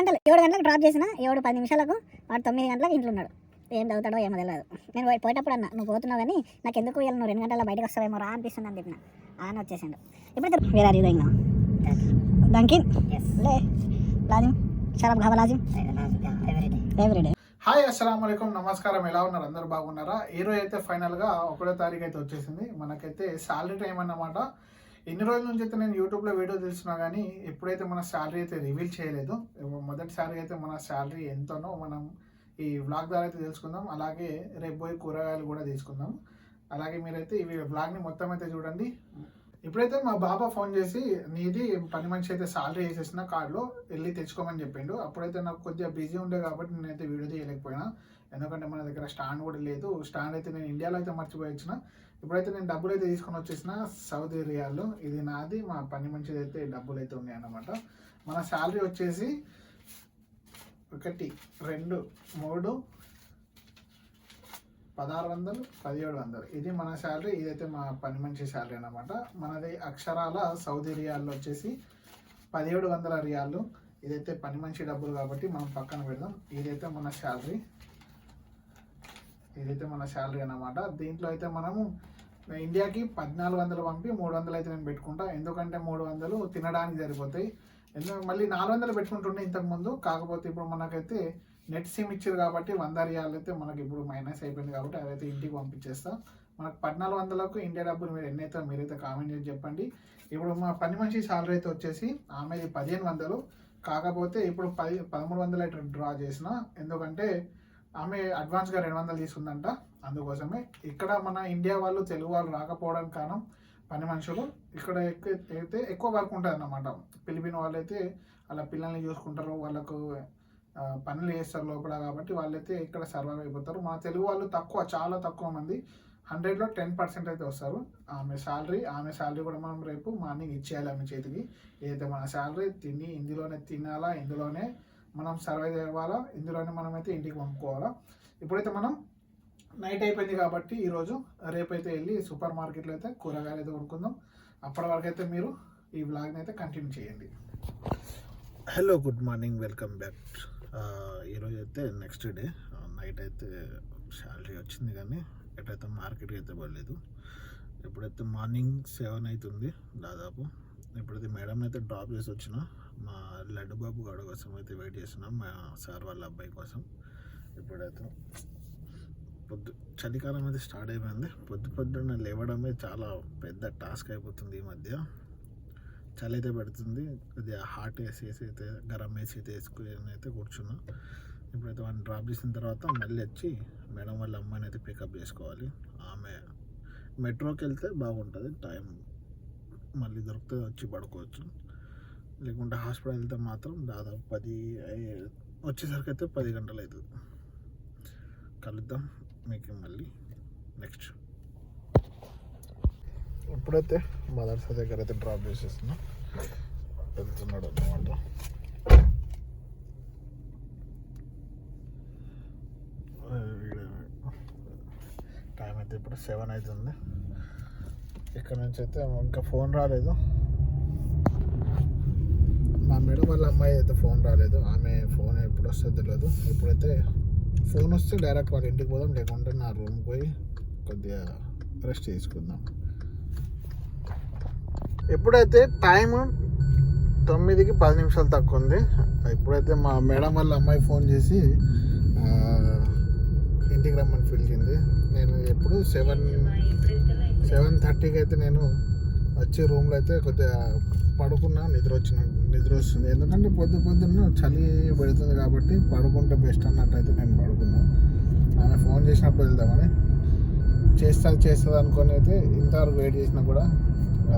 గంటలు 7 గంటలకు డ్రాప్ చేసిన 7-10 నిమిషాలకు వాడు 9 గంటలకు ఇంట్లో ఉన్నాడు. ఏం చదువుతాడో ఏమో తెలియదు. నేను పోయేటప్పుడు అన్న నువ్వు పోతున్నావు కానీ నాకు ఎందుకు వీళ్ళు నువ్వు 2 గంటల బయటకు వస్తావేమో రా అనిపిస్తుంది అని చెప్పిన. ఆయన వచ్చేసిండు. ఇప్పుడు వేరే ఆర్ యూ గోయింగ్ నౌ? డంకిన్ లే లాజిమ్ షరబ్ ఖావా లాజిమ్ ఎవ్రీడే. హాయ్ అస్సలాము అలైకుం, నమస్కారం. ఎలా ఉన్నారు? అందరు బాగున్నారా? ఈ రోజు అయితే ఫైనల్గా 1వ తారీఖు అయితే వచ్చేసింది. మనకైతే శాలరీ టైం అన్నమాట. ఎన్ని రోజుల నుంచి అయితే నేను యూట్యూబ్లో వీడియో తెలుస్తున్నా కానీ ఎప్పుడైతే మన శాలరీ అయితే రివీల్ చేయలేదు. మొదటిసారి అయితే మన శాలరీ ఎంతనో మనం ఈ వ్లాగ్ ద్వారా అయితే తెలుసుకుందాం. అలాగే రేపు పోయి కూరగాయలు కూడా తీసుకుందాం. అలాగే మీరైతే ఈ వ్లాగ్ని మొత్తం అయితే చూడండి. ఇప్పుడైతే మా బాబా ఫోన్ చేసి నీది పని మనిషి అయితే శాలరీ వేసేసిన కార్డులో వెళ్ళి తెచ్చుకోమని చెప్పిండు. అప్పుడైతే నాకు కొద్దిగా బిజీ ఉండే కాబట్టి నేనైతే వీడియో తీయలేకపోయినా, ఎందుకంటే మన దగ్గర స్టాండ్ కూడా లేదు. స్టాండ్ అయితే నేను ఇండియాలో అయితే మర్చిపోయి వచ్చిన. ఇప్పుడైతే నేను డబ్బులు అయితే తీసుకొని వచ్చేసిన సౌదీ రియాల్లో. ఇది నాది, మా పని మనిషిది అయితే డబ్బులు అయితే ఉన్నాయన్నమాట. మన శాలరీ వచ్చేసి 1, 2, 3, 1600, 1700 ఇది మన శాలరీ. ఇదైతే మా పని మనిషి శాలరీ అన్నమాట. మనది అక్షరాల సౌదీ రియాల్లో వచ్చేసి 1700 రియాలు. ఇదైతే పని మనిషి డబ్బులు కాబట్టి మనం పక్కన పెడదాం. ఇదైతే మన శాలరీ, ఇదైతే మన శాలరీ అన్నమాట. దీంట్లో అయితే మనము ఇండియాకి 1400 పంపి 300 అయితే నేను పెట్టుకుంటా. ఎందుకంటే 300 తినడానికి సరిపోతాయి. మళ్ళీ 400 పెట్టుకుంటుండే ఇంతకుముందు. కాకపోతే ఇప్పుడు మనకైతే నెట్ సిమ్ ఇచ్చారు కాబట్టి 100 రియాలు అయితే మనకి ఇప్పుడు మైనస్ అయిపోయింది కాబట్టి అదైతే ఇంటికి పంపించేస్తాం. మనకు 1400కు ఇండియా డబ్బులు మీరు ఎన్నైతే మీరైతే కామెంట్ చేసి చెప్పండి. ఇప్పుడు మా పని మనిషి శాలరీ అయితే వచ్చేసి ఆమెది 1500. కాకపోతే ఇప్పుడు 1300 అయితే డ్రా చేసిన. ఎందుకంటే ఆమె అడ్వాన్స్గా 200 తీసుకుందంట. అందుకోసమే ఇక్కడ మన ఇండియా వాళ్ళు తెలుగు వాళ్ళు రాకపోవడానికి కారణం పని మనుషులు. ఇక్కడ అయితే ఎక్కువ వర్క్ ఉంటుంది అన్నమాట. ఫిలిపిన్ వాళ్ళు అయితే అలా పిల్లల్ని చూసుకుంటారు, వాళ్ళకు పనులు చేస్తారు లోపల, కాబట్టి వాళ్ళైతే ఇక్కడ సర్వైవ్ అయిపోతారు. మన తెలుగు వాళ్ళు తక్కువ, చాలా తక్కువ మంది, 100లో 10% అయితే వస్తారు. ఆమె శాలరీ కూడా మనం రేపు మార్నింగ్ ఇచ్చేయాలి ఆమె చేతికి. ఏదైతే మన శాలరీ తిని ఇందులోనే తినాలా, ఇందులోనే మనం సర్వైవ్ అవ్వాలా, ఇందులోనే మనం అయితే ఇంటికి పంపుకోవాలా. ఇప్పుడైతే మనం నైట్ అయిపోయింది కాబట్టి ఈరోజు రేపైతే వెళ్ళి సూపర్ మార్కెట్లో అయితే కూరగాయలు అయితే కొనుక్కుందాం. అప్పటి వరకు అయితే మీరు ఈ వ్లాగ్ని అయితే కంటిన్యూ చేయండి. Hello, good morning, welcome back. ఈరోజు అయితే నెక్స్ట్ డే నైట్ అయితే శాలరీ వచ్చింది కానీ ఎటైతే మార్కెట్కి అయితే పోలేదు. ఇప్పుడైతే మార్నింగ్ 7 అవుతుంది దాదాపు. ఇప్పుడైతే మేడం అయితే డ్రాప్ చేసి వచ్చిన. మా లడ్డు బాబు గాడు కోసం అయితే వెయిట్ చేస్తున్నాం, మా సార్ వాళ్ళ అబ్బాయి కోసం. ఇప్పుడైతే చలికాలం అయితే స్టార్ట్ అయిపోయింది. పొద్దున్న లేవడమే చాలా పెద్ద టాస్క్ అయిపోతుంది ఈ మధ్య. చలి అయితే పెడుతుంది. కొద్దిగా హాట్ ఏసీ అయితే గరం ఏసీ అయితే వేసుకుని అయితే కూర్చున్నా. ఇప్పుడైతే వాళ్ళని డ్రాప్ చేసిన తర్వాత మళ్ళీ వచ్చి మేడం వాళ్ళ అమ్మాయిని అయితే పికప్ చేసుకోవాలి. ఆమె మెట్రోకి వెళ్తే బాగుంటుంది, టైం మళ్ళీ దొరికితే వచ్చి పడుకోవచ్చు. లేకుంటే హాస్పిటల్ వెళ్తే మాత్రం దాదాపు 10 వచ్చేసరికి అయితే 10 గంటలు అవుతుంది. కలుద్దాం మీకు మళ్ళీ నెక్స్ట్. ఇప్పుడైతే మదర్సా దగ్గర అయితే డ్రాప్ చేసేస్తున్నా, వెళ్తున్నాడు అన్నమాట. టైం అయితే ఇప్పుడు 7 అవుతుంది. ఇక్కడ నుంచి అయితే ఇంకా ఫోన్ రాలేదు. మా మేడం వాళ్ళ అమ్మాయి అయితే ఫోన్ రాలేదు. ఆమె ఫోన్ ఎప్పుడు వస్తుందో తెలియదు. ఇప్పుడైతే ఫోన్ వస్తే డైరెక్ట్ వాళ్ళ ఇంటికి పోదాం, లేకుంటే నా రూమ్కి పోయి కొద్దిగా రెస్ట్ చేసుకుందాం. ఎప్పుడైతే టైం 9కి 10 నిమిషాలు తక్కువ ఉంది. ఇప్పుడైతే మా మేడం వాళ్ళ అమ్మాయి ఫోన్ చేసి ఇంటికి రమ్మని పిలిచింది. నేను ఎప్పుడు 7:30కి అయితే నేను వచ్చి రూమ్లో అయితే కొద్దిగా పడుకున్నా. నిద్ర వస్తుంది. ఎందుకంటే పొద్దున్న చలి పెడుతుంది కాబట్టి పడుకుంటే బెస్ట్ అన్నట్టు అయితే నేను పడుకున్నాను. ఆమె ఫోన్ చేసినప్పుడు వెళ్దామని చేస్తుంది అనుకొని అయితే ఇంతవరకు వెయిట్ చేసినా కూడా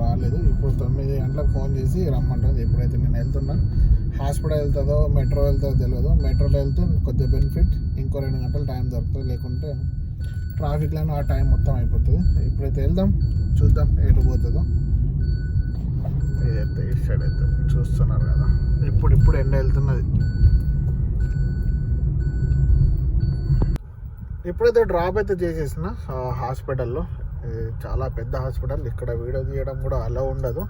రాలేదు. ఇప్పుడు 9 గంటలకు ఫోన్ చేసి రమ్మంటుంది. ఎప్పుడైతే నేను వెళ్తున్నా, హాస్పిటల్ వెళ్తుందో మెట్రో వెళ్తుందో తెలియదు. మెట్రోలో వెళ్తే కొద్దిగా బెనిఫిట్, ఇంకో 2 గంటలు టైం దొరుకుతుంది. లేకుంటే ట్రాఫిక్లోనే ఆ టైం మొత్తం అయిపోతుంది. ఇప్పుడైతే వెళ్దాం, చూద్దాం ఎటు పోతుందో. ఇదైతే ఈ సైడ్ అయితే చూస్తున్నారు కదా, ఇప్పుడు ఎండ వెళ్తున్నది. ఇప్పుడైతే డ్రాప్ అయితే చేసేసిన హాస్పిటల్లో. చాలా పెద్ద హాస్పిటల్. ఇక్కడ వీడియో తీయడం కూడా అలా ఉండదు,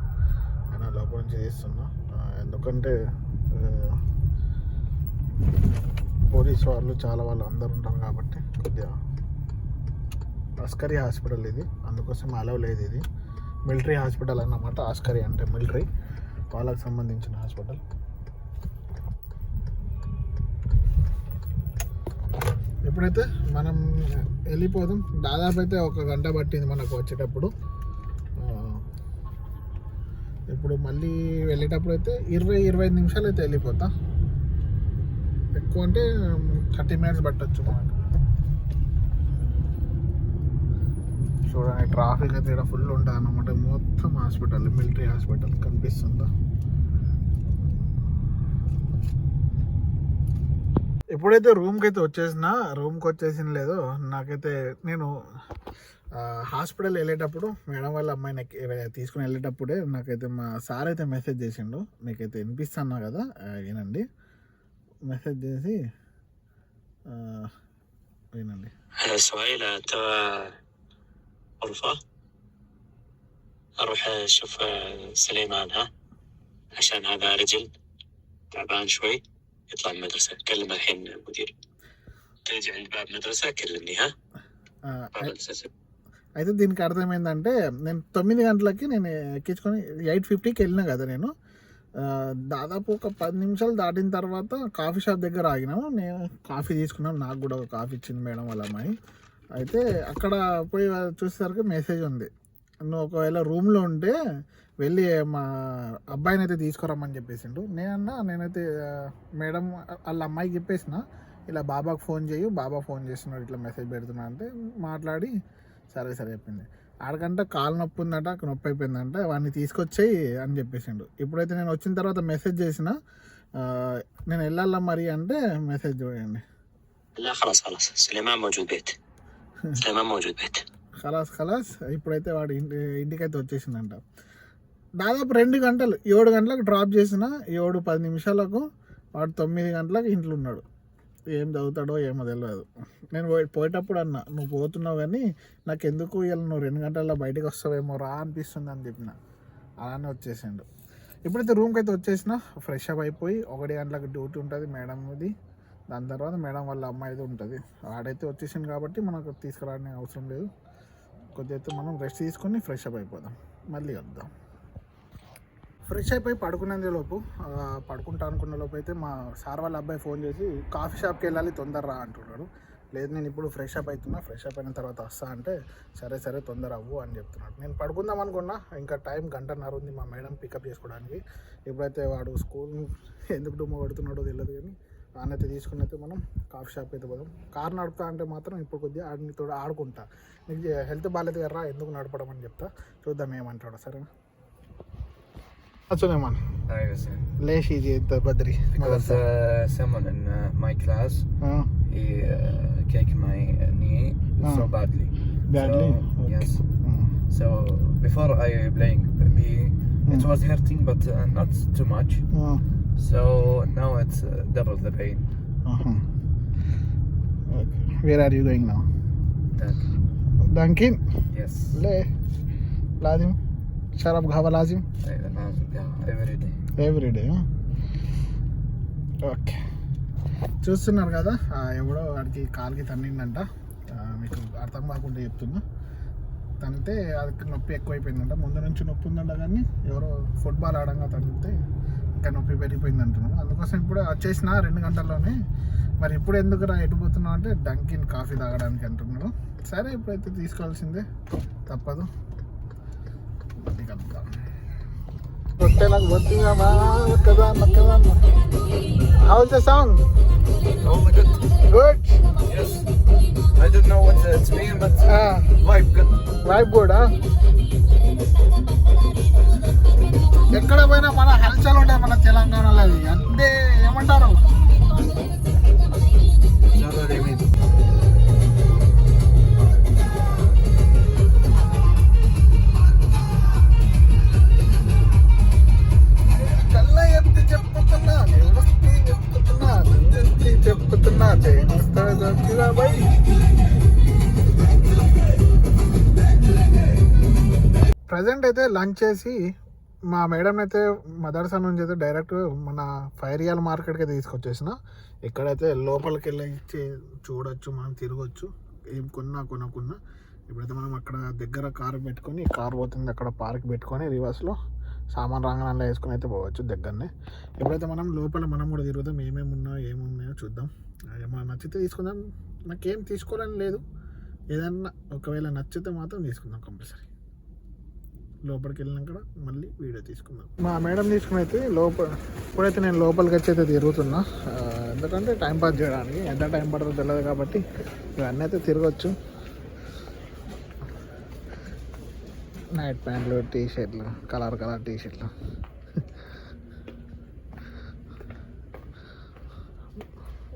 నేను లోపల నుంచి చేస్తున్నా. ఎందుకంటే పోలీస్ వాళ్ళు చాలా వాళ్ళు అందరు ఉంటారు కాబట్టి కొద్దిగా అస్కరీ హాస్పిటల్ ఇది, అందుకోసం అలవ్ లేదు. ఇది మిలిటరీ హాస్పిటల్ అన్నమాట. అస్కరీ అంటే మిలిటరీ వాళ్ళకి సంబంధించిన హాస్పిటల్. ఇప్పుడైతే మనం వెళ్ళిపోదాం. దాదాపు అయితే 1 గంట పట్టింది మనకు వచ్చేటప్పుడు. ఇప్పుడు మళ్ళీ వెళ్ళేటప్పుడు అయితే 20-25 నిమిషాలు అయితే వెళ్ళిపోతా. ఎక్కువ అంటే 30 మినిట్స్ పట్టచ్చు మనకు. చూడండి ట్రాఫిక్ అయితే ఇక్కడ ఫుల్ ఉంటుంది అన్నమాట. మొత్తం హాస్పిటల్, మిలిటరీ హాస్పిటల్ కనిపిస్తుందా. ఎప్పుడైతే రూమ్కి అయితే వచ్చేసిన లేదో నాకైతే, నేను హాస్పిటల్ వెళ్ళేటప్పుడు మేడం వాళ్ళ అమ్మాయిని తీసుకుని వెళ్ళేటప్పుడే నాకైతే మా సార్ అయితే మెసేజ్ చేసిండు. మీకైతే వినిపిస్తున్నా కదా, వినండి. మెసేజ్ చేసి వినండి. غرفة أروح أشوف سليمان عشان هذا رجل تعبان شوي يطلع من المدرسة. كلم الحين المدير تجي عند باب مدرسة كلمني باب المدرسة. అయితే దీనికి అర్థమైందంటే, నేను 9 గంటలకి నేను ఎక్కించుకొని 8:50కి వెళ్ళినా కదా. నేను దాదాపు ఒక 10 నిమిషాలు దాటిన తర్వాత కాఫీ షాప్ దగ్గర ఆగినాము. నేను కాఫీ తీసుకున్నాం. నాకు కూడా ఒక కాఫీ ఇచ్చింది మేడం వాళ్ళ అమ్మాయి. అయితే అక్కడ పోయి చూసేసరికి మెసేజ్ ఉంది, నువ్వు ఒకవేళ రూమ్లో ఉంటే వెళ్ళి మా అబ్బాయిని అయితే తీసుకురమ్మని చెప్పేసిండు. నేనైతే మేడం వాళ్ళ అమ్మాయికి చెప్పేసిన, ఇలా బాబాకు ఫోన్ చేయు, బాబా ఫోన్ చేస్తున్నాడు, ఇట్లా మెసేజ్ పెడుతున్నా అంటే మాట్లాడి సరే చెప్పింది. ఆడకంటే కాలు నొప్పి ఉందట, నొప్పి అయిపోయిందంట, వాడిని తీసుకొచ్చేయి అని చెప్పేసిండు. ఇప్పుడైతే నేను వచ్చిన తర్వాత మెసేజ్ చేసిన, నేను వెళ్ళాలా మరి అంటే మెసేజ్ చూడండి. ఖలాస్ ఇప్పుడైతే వాడు ఇంటికైతే వచ్చేసిందంట. దాదాపు 2 గంటలు, 7 గంటలకు డ్రాప్ చేసిన, 7-10 నిమిషాలకు వాడు 9 గంటలకు ఇంట్లో ఉన్నాడు. ఏం చదువుతాడో ఏమో తెలియదు. నేను పోయేటప్పుడు అన్నా, నువ్వు పోతున్నావు కానీ నాకు ఎందుకు ఇలా నువ్వు 2 గంటల్లో బయటకు వస్తావేమో రా అనిపిస్తుంది అని చెప్పిన. అలానే వచ్చేసిండు. ఇప్పుడైతే రూమ్కి అయితే వచ్చేసిన, ఫ్రెష్ అప్ అయిపోయి 1 గంటలకు డ్యూటీ ఉంటుంది మేడంది. దాని తర్వాత మేడం వాళ్ళ అమ్మాయిది ఉంటుంది. ఆడైతే వచ్చేసింది కాబట్టి మనకు తీసుకురావడానికి అవసరం లేదు. కొద్దిగా అయితే మనం రెస్ట్ తీసుకొని ఫ్రెష్ అప్ అయిపోదాం, మళ్ళీ వద్దాం. ఫ్రెష్ అయిపోయి పడుకుంటా అనుకున్న లోపు అయితే మా సార్ వాళ్ళ అబ్బాయి ఫోన్ చేసి కాఫీ షాప్కి వెళ్ళాలి తొందరరా అంటున్నాడు. లేదు నేను ఇప్పుడు ఫ్రెష్ అప్ అయిన తర్వాత వస్తా అంటే సరే తొందర అవ్వు అని చెప్తున్నాడు. నేను పడుకుందాం అనుకున్నా, ఇంకా టైం 1.5 గంట ఉంది మా మేడం పికప్ చేసుకోవడానికి. ఇప్పుడైతే వాడు స్కూల్ ఎందుకు డుమ్మ పడుతున్నాడో తెలియదు కానీ వానైతే తీసుకుని అయితే మనం కాఫీ షాప్ అయితే పోదాం. కారు నడుపుతా అంటే మాత్రం ఇప్పుడు కొద్దిగా ఆడితో ఆడుకుంటా, నీకు హెల్త్ బాగాలేదు కదరా ఎందుకు నడపడం అని చెప్తా, చూద్దాం ఏమంటాడు. సరేనా? Suleiman. ليش يجي انت بدري؟ Because someone in my class he kicked my knee so badly. Badly? So, okay. Yes. So before I playing it was hurting but not too much. So now it's double the pain. Okay. Where are you going now? Dunkin? Yes. لازم شرب قهوة لازم? every day. Okay, చూస్తున్నారు కదా ఎవడో వాడికి కాలుకి తన్నిందంట. మీకు అర్థం కాకుండా చెప్తున్నా, తంతే అది నొప్పి ఎక్కువైపోయిందంట. ముందు నుంచి నొప్పి ఉందంట కానీ ఎవరో ఫుట్బాల్ ఆడంగా తగ్గితే ఇంకా నొప్పి పెరిగిపోయింది అంటున్నాను. అందుకోసం ఇప్పుడు వచ్చేసిన 2 గంటల్లోనే. మరి ఇప్పుడు ఎందుకు ఎటుపోతున్నావు అంటే డంకిన్ కాఫీ తాగడానికి అంటున్నాడు. సరే ఇప్పుడైతే తీసుకోవాల్సిందే, తప్పదు. How is the song? Oh my god. Good? Yes. I don't know what it's mean but vibe good. Vibe good, huh? ఎక్కడ పోయినా మన హల్చల్ ఉంటాయి మన తెలంగాణలో. అది అంటే ఏమంటారు, చెప్తున్నా ప్రజెంట్ అయితే లంచ్ చేసి మా మేడం అయితే మదర్సా నుంచి అయితే డైరెక్ట్ మన ఫైరియల్ మార్కెట్కి అయితే తీసుకొచ్చేసిన. ఇక్కడైతే లోపలికి వెళ్ళి చూడొచ్చు, మనం తిరగచ్చు, ఏం కొనుక్కున్నా. ఇప్పుడైతే మనం అక్కడ దగ్గర కారు పెట్టుకొని, కారు పోతుంది అక్కడ పార్క్ పెట్టుకొని రివర్స్లో సామాన్ రాగానే వేసుకొని అయితే పోవచ్చు దగ్గరనే. ఎప్పుడైతే మనం లోపల మనం కూడా తిరుగుదాం, ఏమున్నాయో చూద్దాం. ఏమైనా నచ్చితే తీసుకుందాం. నాకేం తీసుకోవాలని లేదు, ఏదన్నా ఒకవేళ నచ్చితే మాత్రం తీసుకుందాం కంపల్సరీ. లోపలికి వెళ్ళినాక మళ్ళీ వీడియో తీసుకుందాం. మా మేడం తీసుకుని అయితే ఇప్పుడైతే నేను లోపలికి వచ్చి అయితే తిరుగుతున్నా, ఎందుకంటే టైంపాస్ చేయడానికి. ఎంత టైం పడుతుందో తెలియదు కాబట్టి ఇవన్నీ అయితే తిరగచ్చు. నైట్ ప్యాంట్లు, టీ షర్ట్లు, కలర్ టీ షర్ట్లు,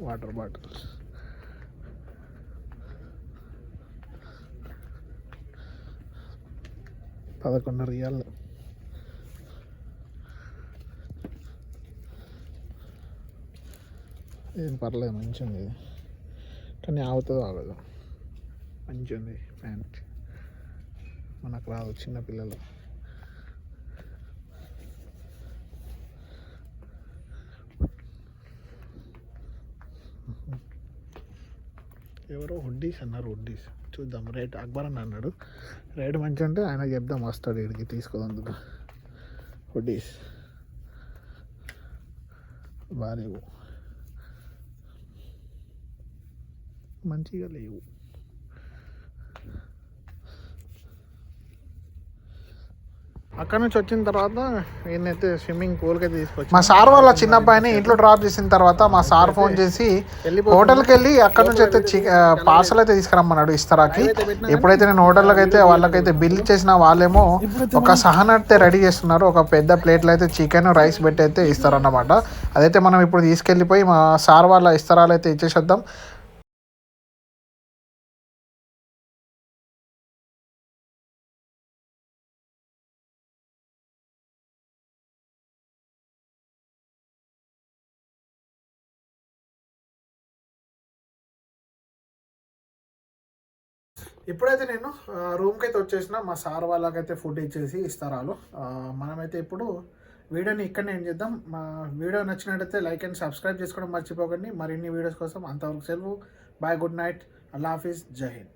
వాటర్ బాటిల్స్. $11 ఏం పర్లేదు, మంచిగా ఉంది ఇది. కానీ ఆగుతుందో ఆగదు. మంచిగా ఉంది ప్యాంట్, మనకు రాదు చిన్నపిల్లలు. ఎవరో హుడ్డీస్ అన్నారు, హుడ్డీస్ చూద్దాం. రేట్ అక్బర్ అని అన్నాడు, రేట్ మంచిగా ఉంటే ఆయన చెప్దాం, వస్తాడు వీడికి తీసుకోదందుకు. హుడ్డీస్ బాగాలేవు, మంచిగా లేవు. అక్కడ నుంచి వచ్చిన తర్వాత నేనైతే స్విమ్మింగ్ పూల్కి అయితే తీసుకొచ్చి, మా సార్ వాళ్ళ చిన్న అబ్బాయిని ఇంట్లో డ్రాప్ చేసిన తర్వాత మా సార్ ఫోన్ చేసి హోటల్కి వెళ్ళి అక్కడ నుంచి అయితే పార్సల్ అయితే తీసుకురమ్మన్నాడు ఇస్తారాకి. ఎప్పుడైతే నేను హోటల్కి అయితే వాళ్ళకైతే బిల్ చేసిన వాళ్ళేమో ఒక సహన్ అయితే రెడీ చేస్తున్నారు. ఒక పెద్ద ప్లేట్లో అయితే చికెన్ రైస్ పెట్టి అయితే ఇస్తారన్నమాట. అదైతే మనం ఇప్పుడు తీసుకెళ్ళిపోయి మా సార్ వాళ్ళ ఇస్తారాలు అయితే ఇచ్చేసేద్దాం. ఇప్పుడైతే నేను రూమ్కి అయితే వచ్చేసిన. మా సార్ వాళ్ళకైతే ఫుడ్ ఇచ్చేసి ఇస్తారాలు. మనమైతే ఇప్పుడు వీడియోని ఇక్కడ ఏం చేద్దాం. మా వీడియో నచ్చినట్టయితే లైక్ అండ్ సబ్స్క్రైబ్ చేసుకోవడం మర్చిపోకండి. మరిన్ని వీడియోస్ కోసం అంతవరకు సెలవు. బాయ్, గుడ్ నైట్, అల్లా హాఫీజ్, జై హింద్.